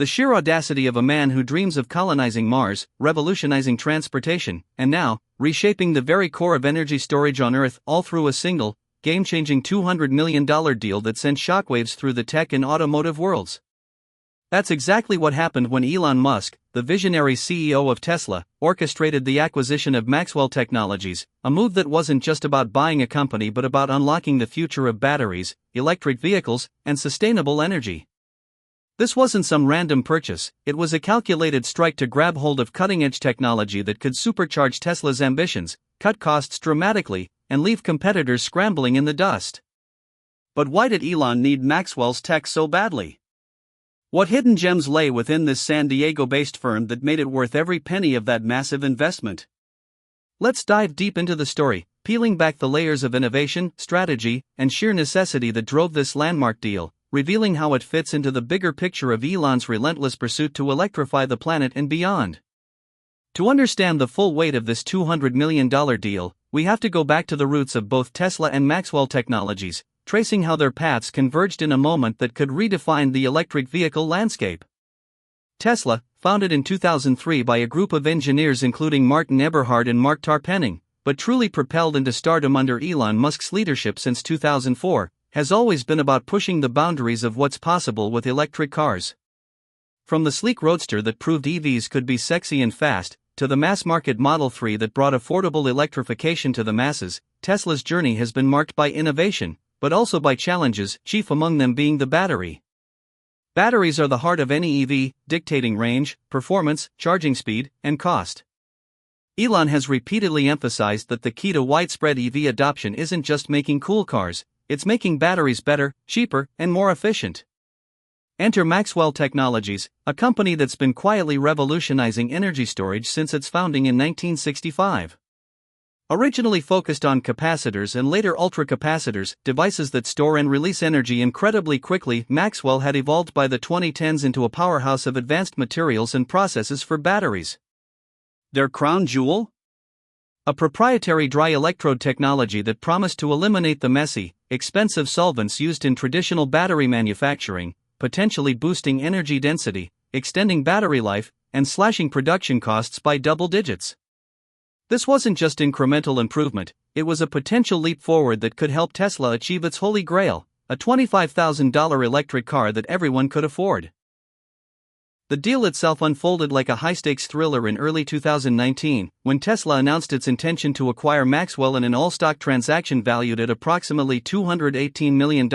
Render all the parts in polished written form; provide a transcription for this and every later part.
The sheer audacity of a man who dreams of colonizing Mars, revolutionizing transportation, and now, reshaping the very core of energy storage on Earth, all through a single, game-changing $200 million deal that sent shockwaves through the tech and automotive worlds. That's exactly what happened when Elon Musk, the visionary CEO of Tesla, orchestrated the acquisition of Maxwell Technologies, a move that wasn't just about buying a company but about unlocking the future of batteries, electric vehicles, and sustainable energy. This wasn't some random purchase, it was a calculated strike to grab hold of cutting-edge technology that could supercharge Tesla's ambitions, cut costs dramatically, and leave competitors scrambling in the dust. But why did Elon need Maxwell's tech so badly? What hidden gems lay within this San Diego-based firm that made it worth every penny of that massive investment? Let's dive deep into the story, peeling back the layers of innovation, strategy, and sheer necessity that drove this landmark deal, revealing how it fits into the bigger picture of Elon's relentless pursuit to electrify the planet and beyond. To understand the full weight of this $200 million deal, we have to go back to the roots of both Tesla and Maxwell Technologies, tracing how their paths converged in a moment that could redefine the electric vehicle landscape. Tesla, founded in 2003 by a group of engineers including Martin Eberhard and Mark Tarpenning, but truly propelled into stardom under Elon Musk's leadership since 2004, has always been about pushing the boundaries of what's possible with electric cars. From the sleek roadster that proved EVs could be sexy and fast, to the mass-market Model 3 that brought affordable electrification to the masses, Tesla's journey has been marked by innovation, but also by challenges, chief among them being the battery. Batteries are the heart of any EV, dictating range, performance, charging speed, and cost. Elon has repeatedly emphasized that the key to widespread EV adoption isn't just making cool cars, it's making batteries better, cheaper, and more efficient. Enter Maxwell Technologies, a company that's been quietly revolutionizing energy storage since its founding in 1965. Originally focused on capacitors and later ultracapacitors, devices that store and release energy incredibly quickly, Maxwell had evolved by the 2010s into a powerhouse of advanced materials and processes for batteries. Their crown jewel? A proprietary dry electrode technology that promised to eliminate the messy, expensive solvents used in traditional battery manufacturing, potentially boosting energy density, extending battery life, and slashing production costs by double digits. This wasn't just incremental improvement, it was a potential leap forward that could help Tesla achieve its holy grail, a $25,000 electric car that everyone could afford. The deal itself unfolded like a high-stakes thriller in early 2019, when Tesla announced its intention to acquire Maxwell in an all-stock transaction valued at approximately $218 million,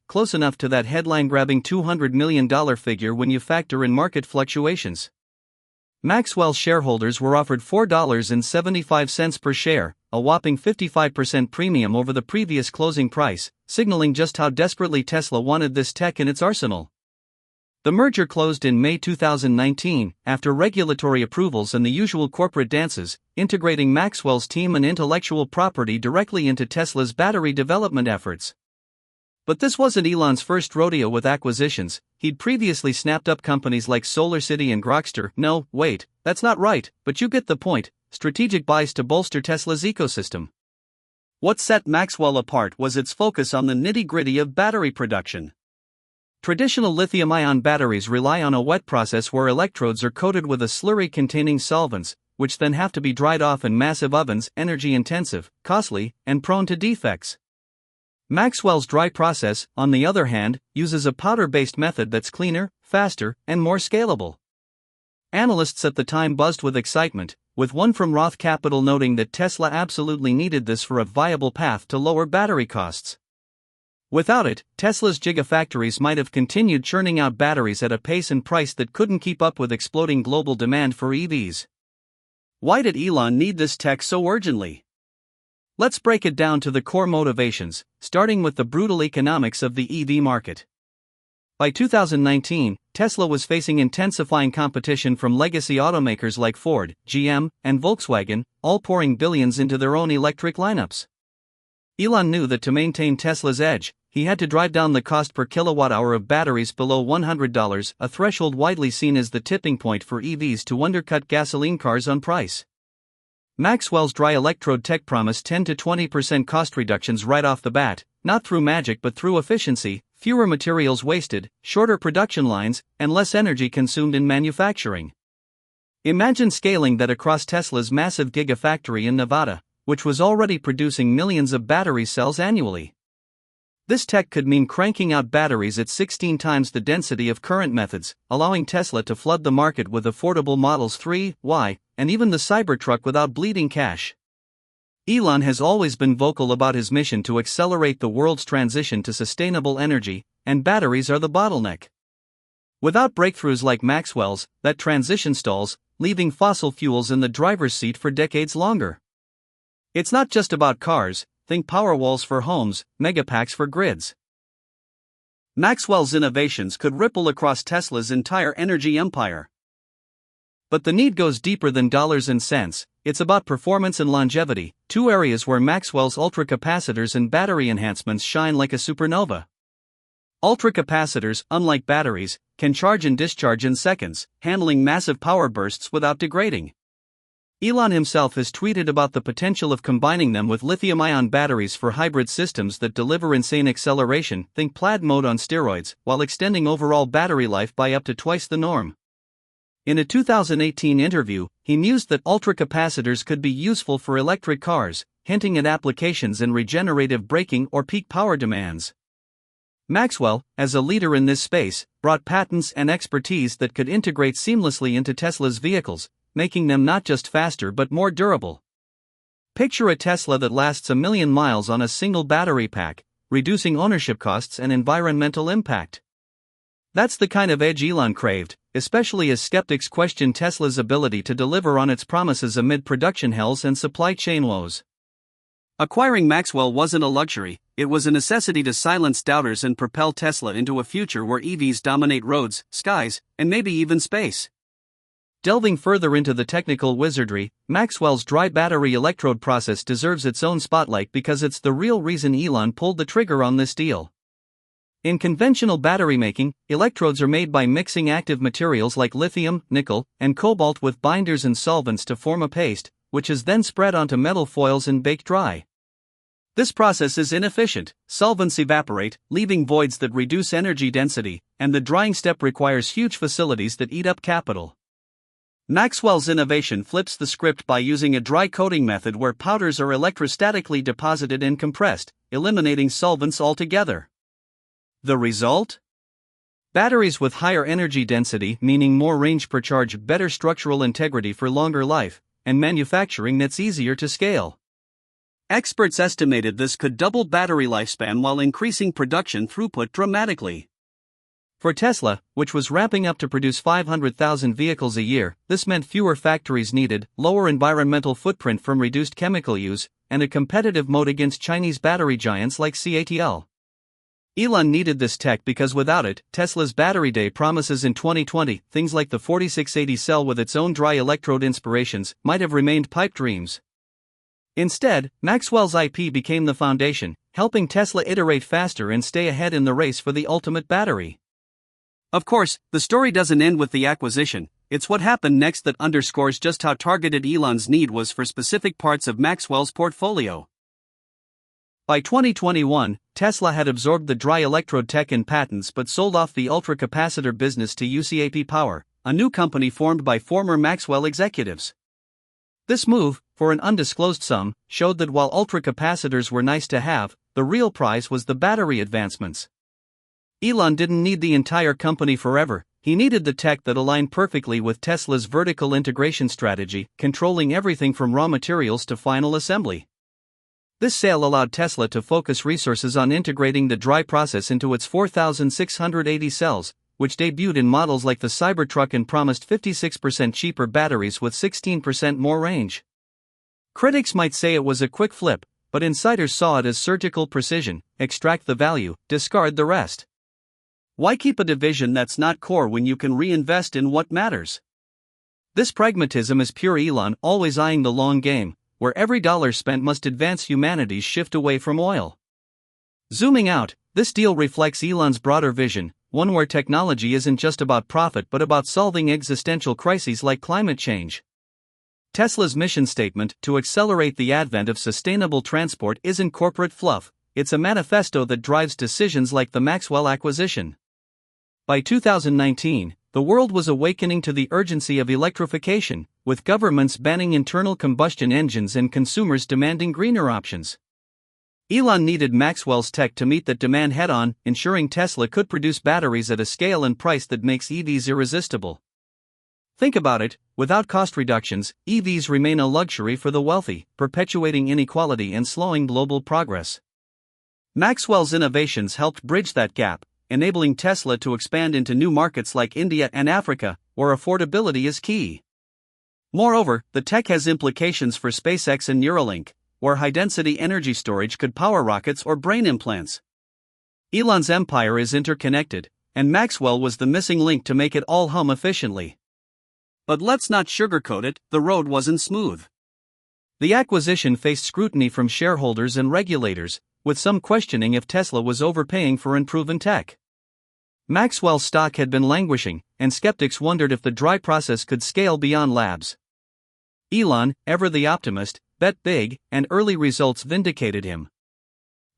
close enough to that headline-grabbing $200 million figure when you factor in market fluctuations. Maxwell shareholders were offered $4.75 per share, a whopping 55% premium over the previous closing price, signaling just how desperately Tesla wanted this tech in its arsenal. The merger closed in May 2019, after regulatory approvals and the usual corporate dances, integrating Maxwell's team and intellectual property directly into Tesla's battery development efforts. But this wasn't Elon's first rodeo with acquisitions. He'd previously snapped up companies like SolarCity and Grokster. No, wait, that's not right, but you get the point, strategic buys to bolster Tesla's ecosystem. What set Maxwell apart was its focus on the nitty-gritty of battery production. Traditional lithium-ion batteries rely on a wet process where electrodes are coated with a slurry containing solvents, which then have to be dried off in massive ovens, energy-intensive, costly, and prone to defects. Maxwell's dry process, on the other hand, uses a powder-based method that's cleaner, faster, and more scalable. Analysts at the time buzzed with excitement, with one from Roth Capital noting that Tesla absolutely needed this for a viable path to lower battery costs. Without it, Tesla's gigafactories might have continued churning out batteries at a pace and price that couldn't keep up with exploding global demand for EVs. Why did Elon need this tech so urgently? Let's break it down to the core motivations, starting with the brutal economics of the EV market. By 2019, Tesla was facing intensifying competition from legacy automakers like Ford, GM, and Volkswagen, all pouring billions into their own electric lineups. Elon knew that to maintain Tesla's edge, he had to drive down the cost per kilowatt-hour of batteries below $100, a threshold widely seen as the tipping point for EVs to undercut gasoline cars on price. Maxwell's dry electrode tech promised 10 to 20% cost reductions right off the bat, not through magic but through efficiency, fewer materials wasted, shorter production lines, and less energy consumed in manufacturing. Imagine scaling that across Tesla's massive gigafactory in Nevada, which was already producing millions of battery cells annually. This tech could mean cranking out batteries at 16 times the density of current methods, allowing Tesla to flood the market with affordable Models 3, Y, and even the Cybertruck without bleeding cash. Elon has always been vocal about his mission to accelerate the world's transition to sustainable energy, and batteries are the bottleneck. Without breakthroughs like Maxwell's, that transition stalls, leaving fossil fuels in the driver's seat for decades longer. It's not just about cars. Think Powerwalls for homes, megapacks for grids. Maxwell's innovations could ripple across Tesla's entire energy empire. But the need goes deeper than dollars and cents. It's about performance and longevity, two areas where Maxwell's ultracapacitors and battery enhancements shine like a supernova. Ultracapacitors, unlike batteries, can charge and discharge in seconds, handling massive power bursts without degrading. Elon himself has tweeted about the potential of combining them with lithium-ion batteries for hybrid systems that deliver insane acceleration, think plaid mode on steroids, while extending overall battery life by up to twice the norm. In a 2018 interview, he mused that ultracapacitors could be useful for electric cars, hinting at applications in regenerative braking or peak power demands. Maxwell, as a leader in this space, brought patents and expertise that could integrate seamlessly into Tesla's vehicles, making them not just faster but more durable. Picture a Tesla that lasts 1 million miles on a single battery pack, reducing ownership costs and environmental impact. That's the kind of edge Elon craved, especially as skeptics question Tesla's ability to deliver on its promises amid production hells and supply chain woes. Acquiring Maxwell wasn't a luxury, it was a necessity to silence doubters and propel Tesla into a future where EVs dominate roads, skies, and maybe even space. Delving further into the technical wizardry, Maxwell's dry battery electrode process deserves its own spotlight because it's the real reason Elon pulled the trigger on this deal. In conventional battery making, electrodes are made by mixing active materials like lithium, nickel, and cobalt with binders and solvents to form a paste, which is then spread onto metal foils and baked dry. This process is inefficient, solvents evaporate, leaving voids that reduce energy density, and the drying step requires huge facilities that eat up capital. Maxwell's innovation flips the script by using a dry coating method where powders are electrostatically deposited and compressed, eliminating solvents altogether. The result? Batteries with higher energy density, meaning more range per charge, better structural integrity for longer life, and manufacturing that's easier to scale. Experts estimated this could double battery lifespan while increasing production throughput dramatically. For Tesla, which was ramping up to produce 500,000 vehicles a year, this meant fewer factories needed, lower environmental footprint from reduced chemical use, and a competitive moat against Chinese battery giants like CATL. Elon needed this tech because without it, Tesla's Battery Day promises in 2020, things like the 4680 cell with its own dry electrode inspirations, might have remained pipe dreams. Instead, Maxwell's IP became the foundation, helping Tesla iterate faster and stay ahead in the race for the ultimate battery. Of course, the story doesn't end with the acquisition. It's what happened next that underscores just how targeted Elon's need was for specific parts of Maxwell's portfolio. By 2021, Tesla had absorbed the dry electrode tech and patents but sold off the ultracapacitor business to UCAP Power, a new company formed by former Maxwell executives. This move, for an undisclosed sum, showed that while ultracapacitors were nice to have, the real prize was the battery advancements. Elon didn't need the entire company forever, he needed the tech that aligned perfectly with Tesla's vertical integration strategy, controlling everything from raw materials to final assembly. This sale allowed Tesla to focus resources on integrating the dry process into its 4,680 cells, which debuted in models like the Cybertruck and promised 56% cheaper batteries with 16% more range. Critics might say it was a quick flip, but insiders saw it as surgical precision: extract the value, discard the rest. Why keep a division that's not core when you can reinvest in what matters? This pragmatism is pure Elon, always eyeing the long game, where every dollar spent must advance humanity's shift away from oil. Zooming out, this deal reflects Elon's broader vision, one where technology isn't just about profit but about solving existential crises like climate change. Tesla's mission statement, to accelerate the advent of sustainable transport, isn't corporate fluff, it's a manifesto that drives decisions like the Maxwell acquisition. By 2019, the world was awakening to the urgency of electrification, with governments banning internal combustion engines and consumers demanding greener options. Elon needed Maxwell's tech to meet that demand head-on, ensuring Tesla could produce batteries at a scale and price that makes EVs irresistible. Think about it, without cost reductions, EVs remain a luxury for the wealthy, perpetuating inequality and slowing global progress. Maxwell's innovations helped bridge that gap, enabling Tesla to expand into new markets like India and Africa, where affordability is key. Moreover, the tech has implications for SpaceX and Neuralink, where high-density energy storage could power rockets or brain implants. Elon's empire is interconnected, and Maxwell was the missing link to make it all hum efficiently. But let's not sugarcoat it, the road wasn't smooth. The acquisition faced scrutiny from shareholders and regulators, with some questioning if Tesla was overpaying for unproven tech. Maxwell's stock had been languishing, and skeptics wondered if the dry process could scale beyond labs. Elon, ever the optimist, bet big, and early results vindicated him.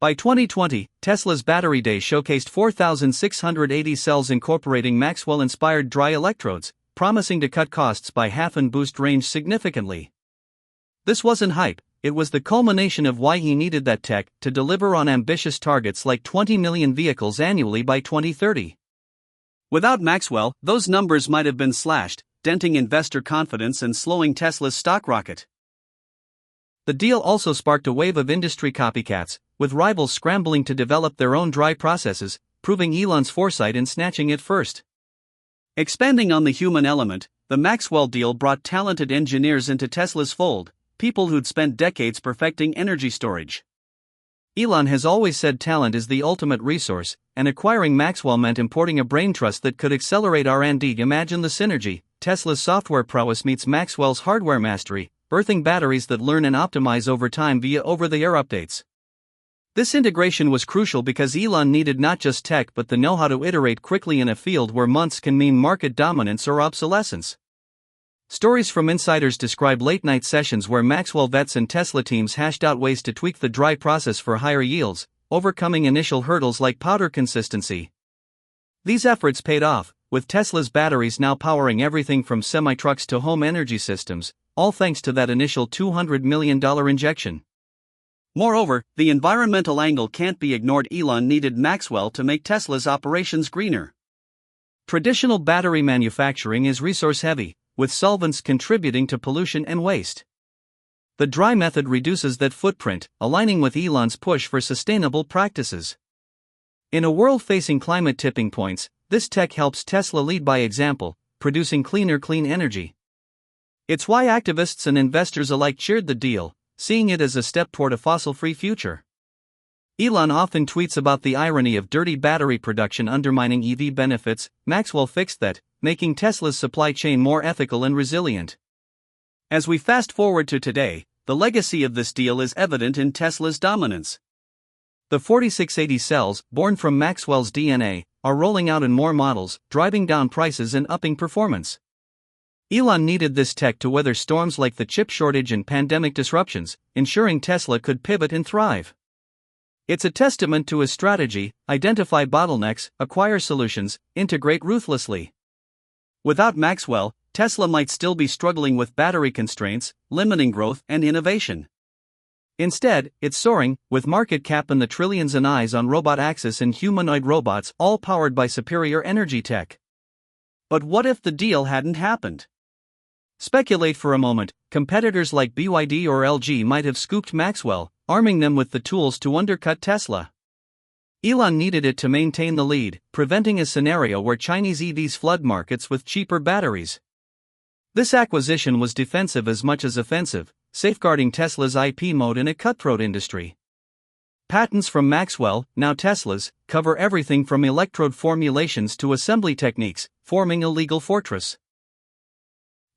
By 2020, Tesla's Battery Day showcased 4,680 cells incorporating Maxwell-inspired dry electrodes, promising to cut costs by half and boost range significantly. This wasn't hype, it was the culmination of why he needed that tech to deliver on ambitious targets like 20 million vehicles annually by 2030. Without Maxwell, those numbers might have been slashed, denting investor confidence and slowing Tesla's stock rocket. The deal also sparked a wave of industry copycats, with rivals scrambling to develop their own dry processes, proving Elon's foresight in snatching it first. Expanding on the human element, the Maxwell deal brought talented engineers into Tesla's fold, people who'd spent decades perfecting energy storage. Elon has always said talent is the ultimate resource, and acquiring Maxwell meant importing a brain trust that could accelerate R&D. Imagine the synergy: Tesla's software prowess meets Maxwell's hardware mastery, birthing batteries that learn and optimize over time via over-the-air updates. This integration was crucial because Elon needed not just tech but the know-how to iterate quickly in a field where months can mean market dominance or obsolescence. Stories from insiders describe late-night sessions where Maxwell vets and Tesla teams hashed out ways to tweak the dry process for higher yields, overcoming initial hurdles like powder consistency. These efforts paid off, with Tesla's batteries now powering everything from semi-trucks to home energy systems, all thanks to that initial $200 million injection. Moreover, the environmental angle can't be ignored. Elon needed Maxwell to make Tesla's operations greener. Traditional battery manufacturing is resource-heavy, with solvents contributing to pollution and waste. The dry method reduces that footprint, aligning with Elon's push for sustainable practices. In a world facing climate tipping points, this tech helps Tesla lead by example, producing cleaner clean energy. It's why activists and investors alike cheered the deal, seeing it as a step toward a fossil-free future. Elon often tweets about the irony of dirty battery production undermining EV benefits. Maxwell fixed that, making Tesla's supply chain more ethical and resilient. As we fast forward to today, the legacy of this deal is evident in Tesla's dominance. The 4680 cells, born from Maxwell's DNA, are rolling out in more models, driving down prices and upping performance. Elon needed this tech to weather storms like the chip shortage and pandemic disruptions, ensuring Tesla could pivot and thrive. It's a testament to his strategy: identify bottlenecks, acquire solutions, integrate ruthlessly. Without Maxwell, Tesla might still be struggling with battery constraints, limiting growth and innovation. Instead, it's soaring, with market cap in the trillions and eyes on robot axis and humanoid robots, all powered by superior energy tech. But what if the deal hadn't happened? Speculate for a moment. Competitors like BYD or LG might have scooped Maxwell, arming them with the tools to undercut Tesla. Elon needed it to maintain the lead, preventing a scenario where Chinese EVs flood markets with cheaper batteries. This acquisition was defensive as much as offensive, safeguarding Tesla's IP moat in a cutthroat industry. Patents from Maxwell, now Tesla's, cover everything from electrode formulations to assembly techniques, forming a legal fortress.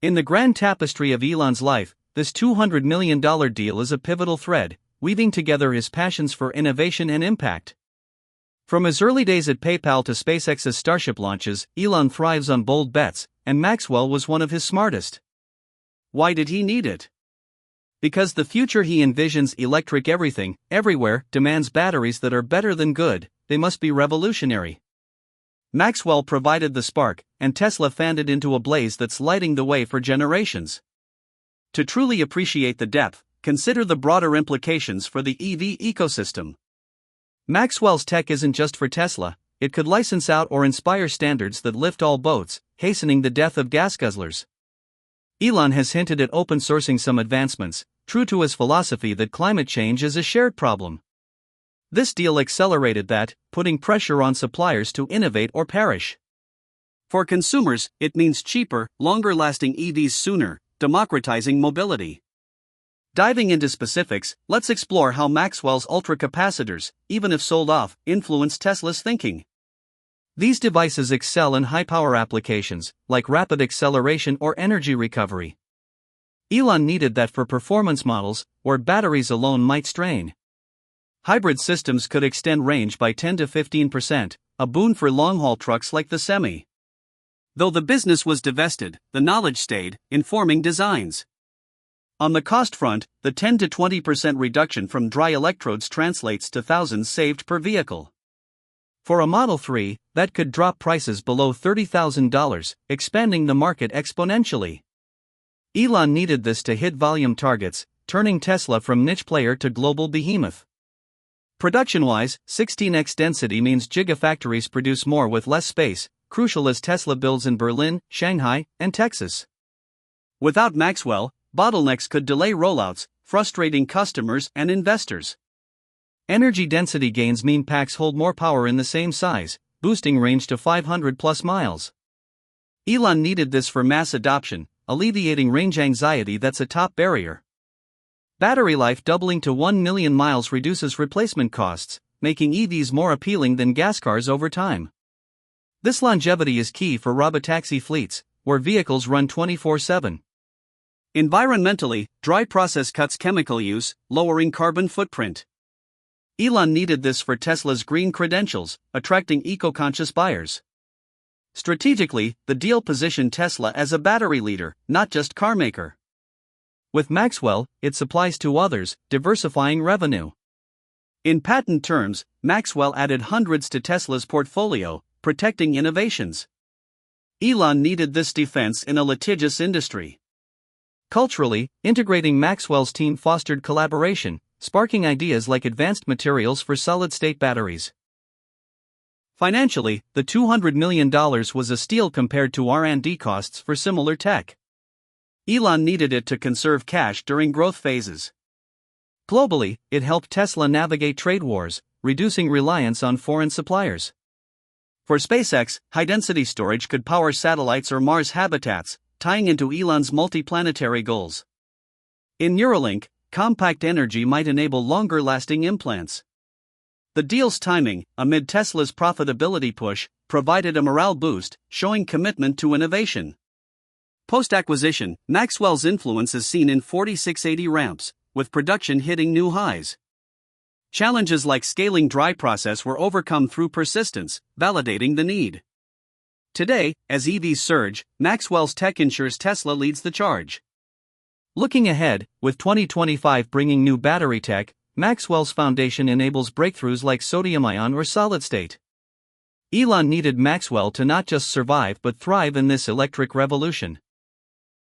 In the grand tapestry of Elon's life, this $200 million deal is a pivotal thread, weaving together his passions for innovation and impact. From his early days at PayPal to SpaceX's Starship launches, Elon thrives on bold bets, and Maxwell was one of his smartest. Why did he need it? Because the future he envisions, electric everything, everywhere, demands batteries that are better than good, they must be revolutionary. Maxwell provided the spark, and Tesla fanned it into a blaze that's lighting the way for generations. To truly appreciate the depth, consider the broader implications for the EV ecosystem. Maxwell's tech isn't just for Tesla, it could license out or inspire standards that lift all boats, hastening the death of gas guzzlers. Elon has hinted at open sourcing some advancements, true to his philosophy that climate change is a shared problem. This deal accelerated that, putting pressure on suppliers to innovate or perish. For consumers, it means cheaper, longer-lasting EVs sooner, democratizing mobility. Diving into specifics, let's explore how Maxwell's ultracapacitors, even if sold off, influenced Tesla's thinking. These devices excel in high-power applications, like rapid acceleration or energy recovery. Elon needed that for performance models, where batteries alone might strain. Hybrid systems could extend range by 10 to 15%, a boon for long-haul trucks like the Semi. Though the business was divested, the knowledge stayed, informing designs. On the cost front, the 10 to 20% reduction from dry electrodes translates to thousands saved per vehicle. For a Model 3, that could drop prices below $30,000, expanding the market exponentially. Elon needed this to hit volume targets, turning Tesla from niche player to global behemoth. Production-wise, 16x density means gigafactories produce more with less space, crucial as Tesla builds in Berlin, Shanghai, and Texas. Without Maxwell, bottlenecks could delay rollouts, frustrating customers and investors. Energy density gains mean packs hold more power in the same size, boosting range to 500+ miles. Elon needed this for mass adoption, alleviating range anxiety that's a top barrier. Battery life doubling to 1 million miles reduces replacement costs, making EVs more appealing than gas cars over time. This longevity is key for robotaxi fleets, where vehicles run 24/7. Environmentally, dry process cuts chemical use, lowering carbon footprint. Elon needed this for Tesla's green credentials, attracting eco-conscious buyers. Strategically, the deal positioned Tesla as a battery leader, not just carmaker. With Maxwell, it supplies to others, diversifying revenue. In patent terms, Maxwell added hundreds to Tesla's portfolio, protecting innovations. Elon needed this defense in a litigious industry. Culturally, integrating Maxwell's team fostered collaboration, sparking ideas like advanced materials for solid-state batteries. Financially, the $200 million was a steal compared to R&D costs for similar tech. Elon needed it to conserve cash during growth phases. Globally, it helped Tesla navigate trade wars, reducing reliance on foreign suppliers. For SpaceX, high-density storage could power satellites or Mars habitats, tying into Elon's multi-planetary goals. In Neuralink, compact energy might enable longer-lasting implants. The deal's timing, amid Tesla's profitability push, provided a morale boost, showing commitment to innovation. Post-acquisition, Maxwell's influence is seen in 4680 ramps, with production hitting new highs. Challenges like scaling dry process were overcome through persistence, validating the need. Today, as EVs surge, Maxwell's tech ensures Tesla leads the charge. Looking ahead, with 2025 bringing new battery tech, Maxwell's foundation enables breakthroughs like sodium-ion or solid-state. Elon needed Maxwell to not just survive but thrive in this electric revolution.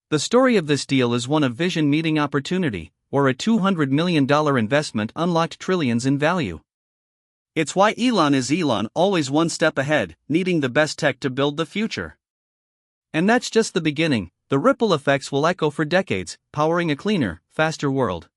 The story of this deal is one of vision meeting opportunity, where a $200 million investment unlocked trillions in value. It's why Elon is Elon, always one step ahead, needing the best tech to build the future. And that's just the beginning. The ripple effects will echo for decades, powering a cleaner, faster world.